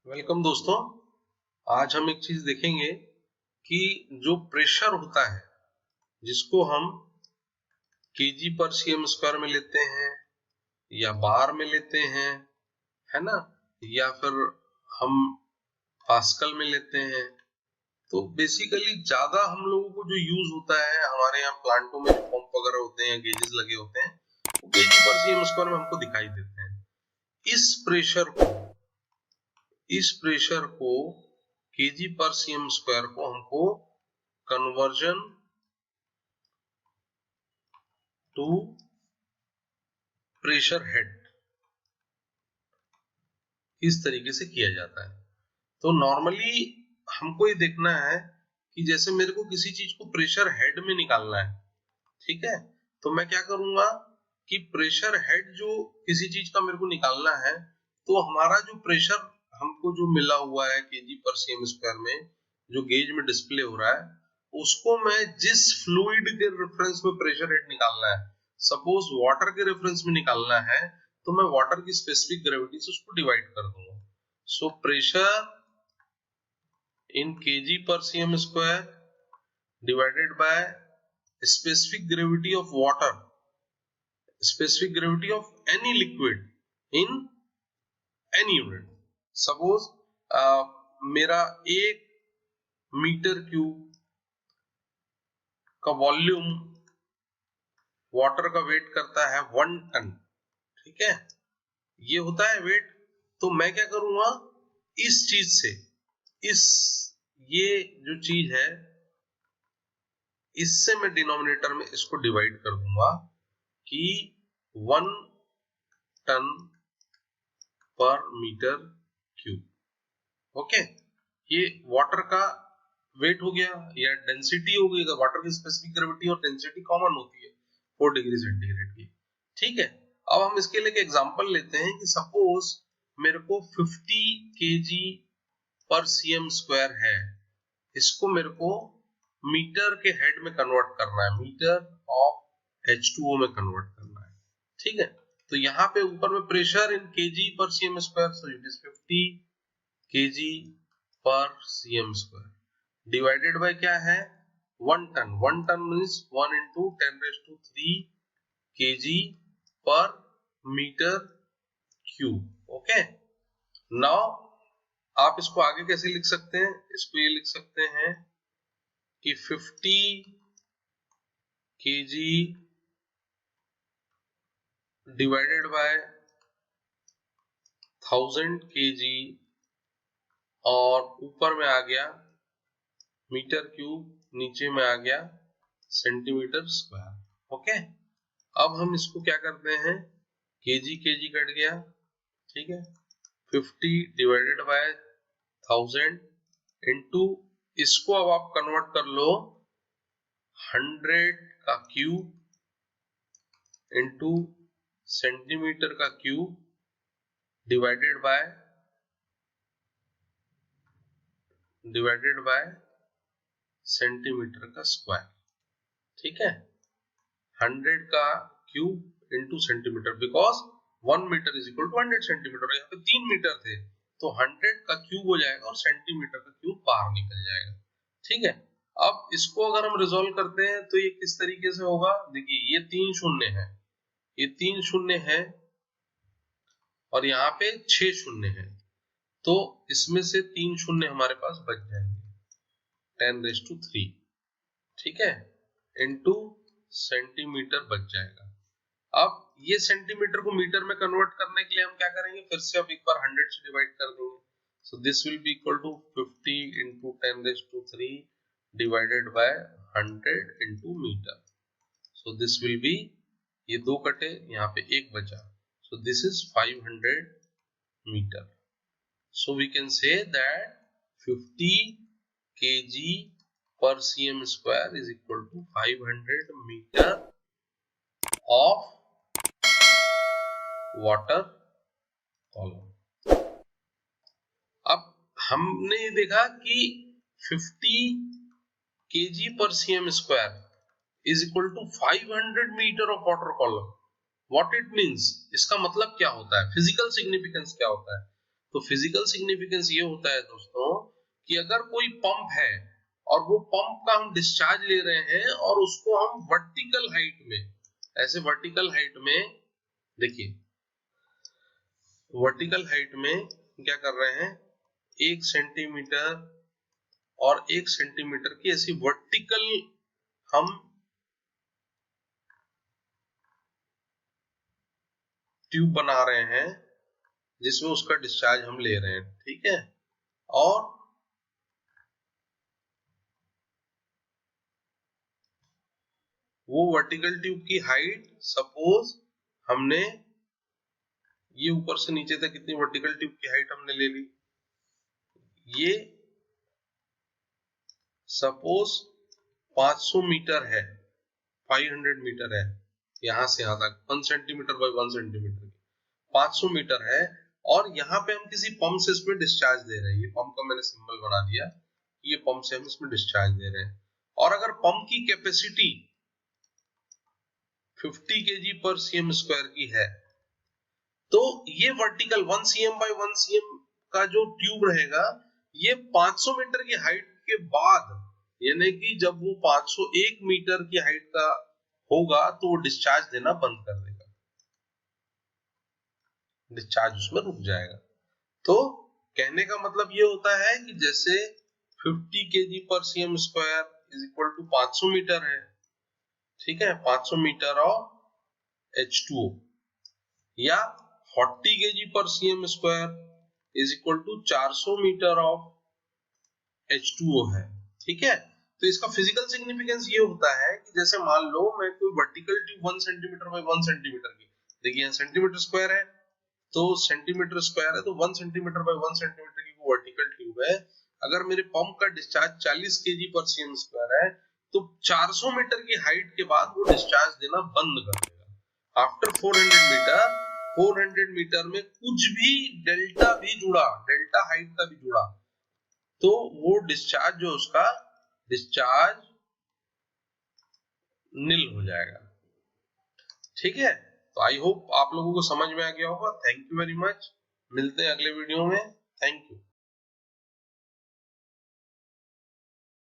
Welcome दोस्तों। आज हम एक चीज देखेंगे कि जो प्रेशर होता है जिसको हम केजी पर सीएम स्क्वायर में लेते हैं या बार में लेते हैं, है ना, या फिर हम पास्कल में लेते हैं। तो बेसिकली ज्यादा हम लोगों को जो यूज होता है हमारे यहाँ प्लांटों में, जो पंप वगैरह होते हैं, गेजेस लगे होते हैं, वो केजी पर सीएम स्क्वायर में हमको दिखाई देते हैं। इस प्रेशर को केजी पर सीएम स्क्वायर को हमको कन्वर्जन टू प्रेशर हेड इस तरीके से किया जाता है। तो नॉर्मली हमको ये देखना है कि जैसे मेरे को किसी चीज को प्रेशर हेड में निकालना है, ठीक है, तो मैं क्या करूंगा कि प्रेशर हेड जो किसी चीज का मेरे को निकालना है, तो हमारा जो प्रेशर हमको जो मिला हुआ है केजी पर सीएम स्क्वायर में, जो गेज में डिस्प्ले हो रहा है, उसको मैं जिस फ्लूइड के रेफरेंस में प्रेशर हेड निकालना है, सपोज वाटर के रेफरेंस में निकालना है, तो मैं वाटर की स्पेसिफिक ग्रेविटी से उसको डिवाइड कर दूंगा। So pressure in kg per cm square divided by specific gravity of water, specific gravity of any liquid in any unit. Suppose मेरा 1 मीटर क्यूब का वॉल्यूम वाटर का वेट करता है 1 टन, ठीक है, ये होता है वेट। तो मैं क्या करूंगा, इस चीज से ये जो चीज है इससे मैं डिनोमिनेटर में इसको डिवाइड कर दूंगा कि 1 टन पर मीटर क्यूब। ओके, ये वाटर का वेट हो गया या डेंसिटी हो गई। वाटर की स्पेसिफिक ग्रेविटी और डेंसिटी कॉमन होती है 4 डिग्री सेंटीग्रेड की, ठीक है। अब हम इसके लिए एक एग्जांपल लेते हैं कि सपोज मेरे को 50 केजी पर सीएम स्क्वायर है, इसको मेरे को मीटर के हेड में कन्वर्ट करना है, मीटर ऑफ H2O में कन्वर्ट करना है, ठीक है। तो यहाँ पे ऊपर में pressure in KG per CM square, so it is 50 KG per CM square divided by क्या है 1 ton. 1 ton means 1 into 10⁻³ KG per metre cube. Okay, now आप इसको आगे कैसे लिख सकते हैं, इसको ये लिख सकते हैं कि 50 केजी डिवाइडेड बाय 1000 केजी और ऊपर में आ गया मीटर क्यूब, नीचे में आ गया सेंटीमीटर स्क्वायर। ओके, अब हम इसको क्या करते हैं, केजी केजी कट गया, ठीक है, 50 डिवाइडेड बाय 1000 इनटू, इसको अब आप कन्वर्ट कर लो 100 का क्यूब इनटू सेंटीमीटर का क्यूब डिवाइडेड बाय सेंटीमीटर का स्क्वायर, ठीक है। 100 का cube into centimetre, because 1 metre is equal to 100 centimetre. यहाँ पे 3 मीटर थे तो 100 का क्यूब हो जाएगा और सेंटीमीटर का क्यूब बाहर निकल जाएगा, ठीक है। अब इसको अगर हम रिजोल्व करते हैं तो ये किस तरीके से होगा, देखिए ये 3 शून्य है, ये 3 शून्य है और यहाँ पे 6 शून्य है, तो इसमें से 3 शून्य हमारे पास बच जाएंगे 10⁻³, ठीक है, इनटू सेंटीमीटर बच जाएगा। अब ये सेंटीमीटर को मीटर में कन्वर्ट करने के लिए हम क्या करेंगे, फिर से अब एक बार 100 से डिवाइड कर देंगे। So this will be equal to 50 into 10⁻³ divided by 100 into metre. So this will be, ये 2 कटे, यहाँ पे 1 बचा, so this is 500 metre. So we can say that 50 kg per cm square is equal to 500 meter of water column. अब हमने ये देखा कि 50 kg per cm square is equal to 500 meter of water column. What it means, इसका मतलब क्या होता है, फिजिकल सिग्निफिकेंस क्या होता है। तो फिजिकल सिग्निफिकेंस ये होता है दोस्तों कि अगर कोई पंप है और वो पंप का हम डिस्चार्ज ले रहे हैं और उसको हम वर्टिकल हाइट में, ऐसे वर्टिकल हाइट में, देखिए वर्टिकल हाइट में क्या कर रहे हैं, 1 सेंटीमीटर और 1 सेंटीमीटर की ऐसी वर्टिकल हम ट्यूब बना रहे हैं जिसमें उसका डिस्चार्ज हम ले रहे हैं, ठीक है। और वो वर्टिकल ट्यूब की हाइट सपोज हमने ये ऊपर से नीचे तक कितनी वर्टिकल ट्यूब की हाइट हमने ले ली, ये सपोज 500 मीटर है, 500 मीटर है, यहां से यहां तक 1 सेंटीमीटर बाय 1 सेंटीमीटर, 500 मीटर है। और यहाँ पे हम किसी पंप से इसमें डिस्चार्ज दे रहे हैं, ये पंप का मैंने सिंबल बना दिया, ये पंप से हम इसमें डिस्चार्ज दे रहे हैं। और अगर पंप की capacity 50 kg per cm square की है तो ये वर्टिकल 1 cm बाय 1 cm का जो ट्यूब रहेगा ये 500 मीटर की हाइट के बाद, यानी कि जब वो 501 मीटर की हाइट का होगा तो वो डिस्चार्ज देना बंद कर देगा, डिस्चार्ज उसमें रुक जाएगा। तो कहने का मतलब ये होता है कि जैसे 50 kg per cm square is equal to 500 metre है, ठीक है, 500 मीटर ऑफ H2O, या 40 kg per cm square is equal to 400 metre of H2O है, ठीक है। तो इसका फिजिकल सिग्निफिकेंस ये होता है कि जैसे मान लो मैं कोई vertical tube 1 centimetre bye 1 centimetre की, देखिए यहाँ सेंटीमीटर स्क्वायर है तो सेंटीमीटर स्क्वायर है तो 1 सेंटीमीटर बाय 1 सेंटीमीटर की वर्टिकल ट्यूब है। अगर मेरे पंप का discharge 40 kg per cm square है तो 400 मीटर की हाइट के बाद वो डिस्चार्ज देना बंद कर देगा। आफ्टर 400 मीटर में कुछ भी डेल्टा भी जुड़ा, डेल्टा हाइट का भी जुड़ा, तो वो डिस्चार्ज जो उसका डिस्चार्ज निल हो जाएगा, ठीक है। तो आई होप आप लोगों को समझ में आ गया होगा। थैंक यू वेरी मच, मिलते हैं अगले वीडियो में, थैंक यू।